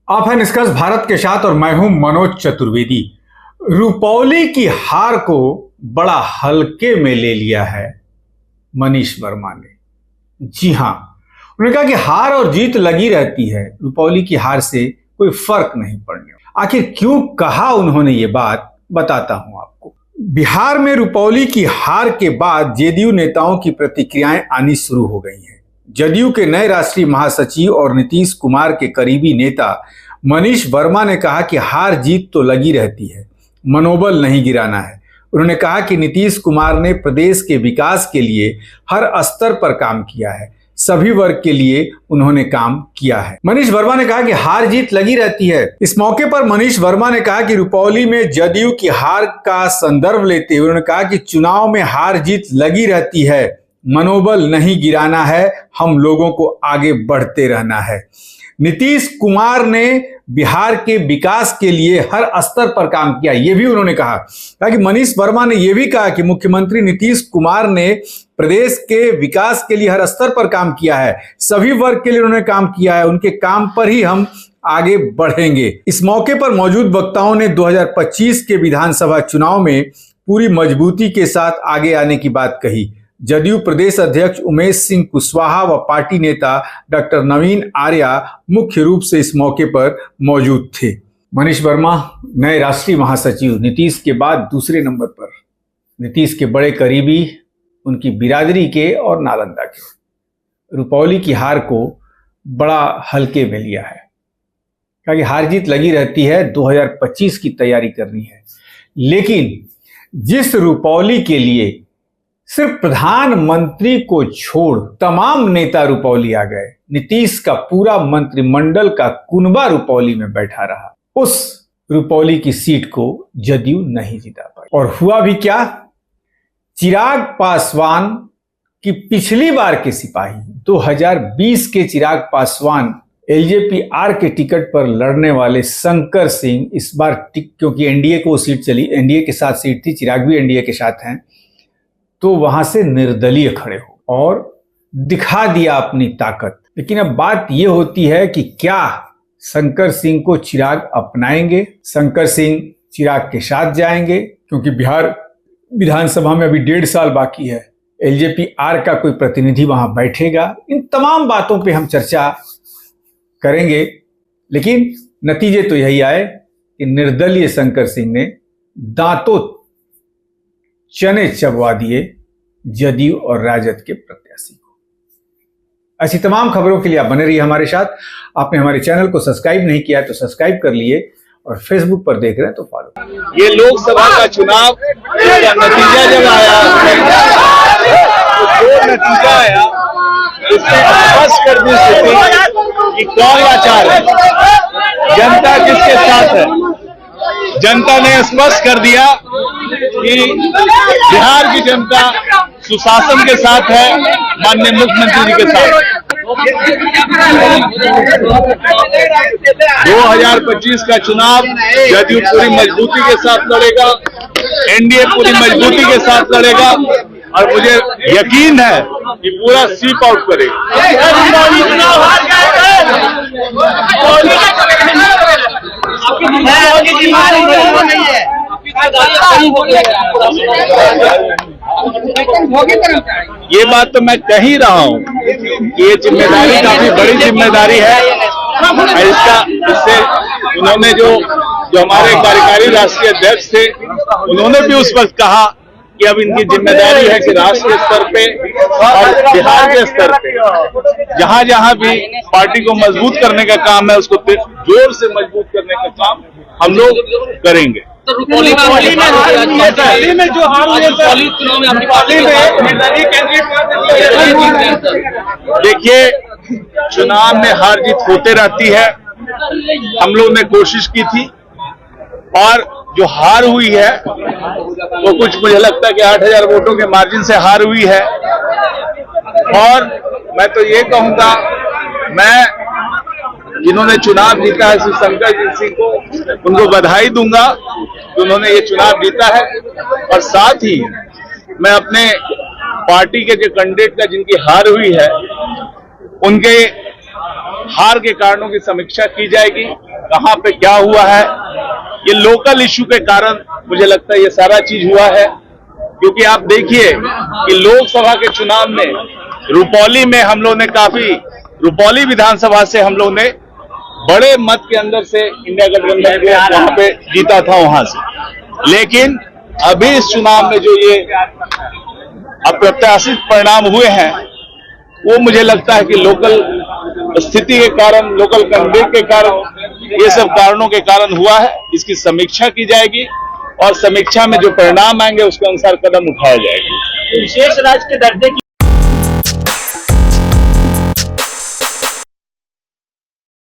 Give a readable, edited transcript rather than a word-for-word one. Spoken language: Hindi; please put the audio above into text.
आप हैं निष्कर्ष भारत के साथ और मैं हूं मनोज चतुर्वेदी। रुपौली की हार को बड़ा हल्के में ले लिया है मनीष वर्मा ने। जी हां, उन्होंने कहा कि हार और जीत लगी रहती है, रुपौली की हार से कोई फर्क नहीं पड़ने। आखिर क्यों कहा उन्होंने ये बात, बताता हूं आपको। बिहार में रुपौली की हार के बाद जेडीयू नेताओं की प्रतिक्रियाएं आनी शुरू हो गई हैं। जदयू के नए राष्ट्रीय महासचिव और नीतीश कुमार के करीबी नेता मनीष वर्मा ने कहा कि हार जीत तो लगी रहती है, मनोबल नहीं गिराना है। उन्होंने कहा कि नीतीश कुमार ने प्रदेश के विकास के लिए हर स्तर पर काम किया है, सभी वर्ग के लिए उन्होंने काम किया है। मनीष वर्मा ने कहा कि हार जीत लगी रहती है। इस मौके पर मनीष वर्मा ने कहा कि रुपौली में जदयू की हार का संदर्भ लेते हुए उन्होंने कहा कि चुनाव में हार जीत लगी रहती है, मनोबल नहीं गिराना है, हम लोगों को आगे बढ़ते रहना है। नीतीश कुमार ने बिहार के विकास के लिए हर स्तर पर काम किया, ये भी उन्होंने कहा। कि मनीष वर्मा ने यह भी कहा कि मुख्यमंत्री नीतीश कुमार ने प्रदेश के विकास के लिए हर स्तर पर काम किया है, सभी वर्ग के लिए उन्होंने काम किया है, उनके काम पर ही हम आगे बढ़ेंगे। इस मौके पर मौजूद वक्ताओं ने 2025 के विधानसभा चुनाव में पूरी मजबूती के साथ आगे आने की बात कही। जदयू प्रदेश अध्यक्ष उमेश सिंह कुशवाहा व पार्टी नेता डॉक्टर नवीन आर्या मुख्य रूप से इस मौके पर मौजूद थे। मनीष वर्मा नए राष्ट्रीय महासचिव, नीतीश के बाद दूसरे नंबर पर, नीतीश के बड़े करीबी, उनकी बिरादरी के और नालंदा के। रुपौली की हार को बड़ा हल्के में लिया है, क्योंकि हार जीत लगी रहती है, 2025 की तैयारी करनी है। लेकिन जिस रुपौली के लिए सिर्फ प्रधानमंत्री को छोड़ तमाम नेता रुपौली आ गए, नीतीश का पूरा मंत्रिमंडल का कुनबा रुपौली में बैठा रहा, उस रुपौली की सीट को जदयू नहीं जीता पाई। और हुआ भी क्या, चिराग पासवान की पिछली बार के सिपाही 2020 के चिराग पासवान एलजेपी आर के टिकट पर लड़ने वाले शंकर सिंह इस बार क्योंकि एनडीए को सीट चली, एनडीए के साथ सीट थी, चिराग भी एनडीए के साथ हैं, तो वहां से निर्दलीय खड़े हो और दिखा दिया अपनी ताकत। लेकिन अब बात यह होती है कि क्या शंकर सिंह को चिराग अपनाएंगे, शंकर सिंह चिराग के साथ जाएंगे, क्योंकि बिहार विधानसभा में अभी 1.5 साल बाकी है, एलजेपी आर का कोई प्रतिनिधि वहां बैठेगा। इन तमाम बातों पे हम चर्चा करेंगे, लेकिन नतीजे तो यही आए कि निर्दलीय शंकर सिंह ने दांतों चने चबवा दिए जदयू और राजद के प्रत्याशी को। ऐसी तमाम खबरों के लिए आप बने रहिए हमारे साथ। आपने हमारे चैनल को सब्सक्राइब नहीं किया है तो सब्सक्राइब कर लिए, और फेसबुक पर देख रहे हैं तो फॉलो। ये लोकसभा का चुनाव का नतीजा जब आया, तो जो नतीजा आया उसने स्पष्ट कर दी स्थिति कि कौन लाचार है, जनता किसके साथ है। जनता ने स्पष्ट कर दिया कि बिहार की जनता सुशासन के साथ है, माननीय मुख्यमंत्री जी के साथ। 2025 का चुनाव जदयू पूरी मजबूती के साथ लड़ेगा, एनडीए पूरी मजबूती के साथ लड़ेगा, और मुझे यकीन है कि पूरा स्वीप आउट करेगा। ये बात तो मैं कह ही रहा हूँ कि ये जिम्मेदारी काफी बड़ी जिम्मेदारी है। इससे उन्होंने जो हमारे कार्यकारी राष्ट्रीय अध्यक्ष थे, उन्होंने भी उस वक्त कहा कि अब इनकी जिम्मेदारी है कि राष्ट्रीय स्तर पे और बिहार के स्तर पे जहां जहां भी पार्टी को मजबूत करने का काम है, उसको जोर से मजबूत करने का काम हम लोग करेंगे। तो रुपौली में जो हार हुई है, देखिए, चुनाव में हार जीत होते रहती है। हम लोग ने कोशिश की थी, और जो हार हुई है वो कुछ मुझे लगता है कि 8,000 वोटों के मार्जिन से हार हुई है। और मैं तो ये कहूंगा, मैं जिन्होंने चुनाव जीता है श्री शंकर सिंह को, उनको बधाई दूंगा कि उन्होंने ये चुनाव जीता है। और साथ ही मैं अपने पार्टी के जो कैंडिडेट का जिनकी हार हुई है, उनके हार के कारणों की समीक्षा की जाएगी, कहां पे क्या हुआ है। ये लोकल इश्यू के कारण मुझे लगता है ये सारा चीज हुआ है, क्योंकि आप देखिए कि लोकसभा के चुनाव में रुपौली में हम लोग ने रुपौली विधानसभा से हम लोग ने बड़े मत के अंदर से इंडिया गठबंधन को वहां पे जीता था वहां से। लेकिन अभी इस चुनाव में जो ये अप्रत्याशित परिणाम हुए हैं, वो मुझे लगता है कि लोकल स्थिति के कारण, लोकल कैंडिडेट के कारण, ये सब कारणों के कारण हुआ है। इसकी समीक्षा की जाएगी और समीक्षा में जो परिणाम आएंगे उसके अनुसार कदम उठाया जाएगा। विशेष राज्य के दर्जे की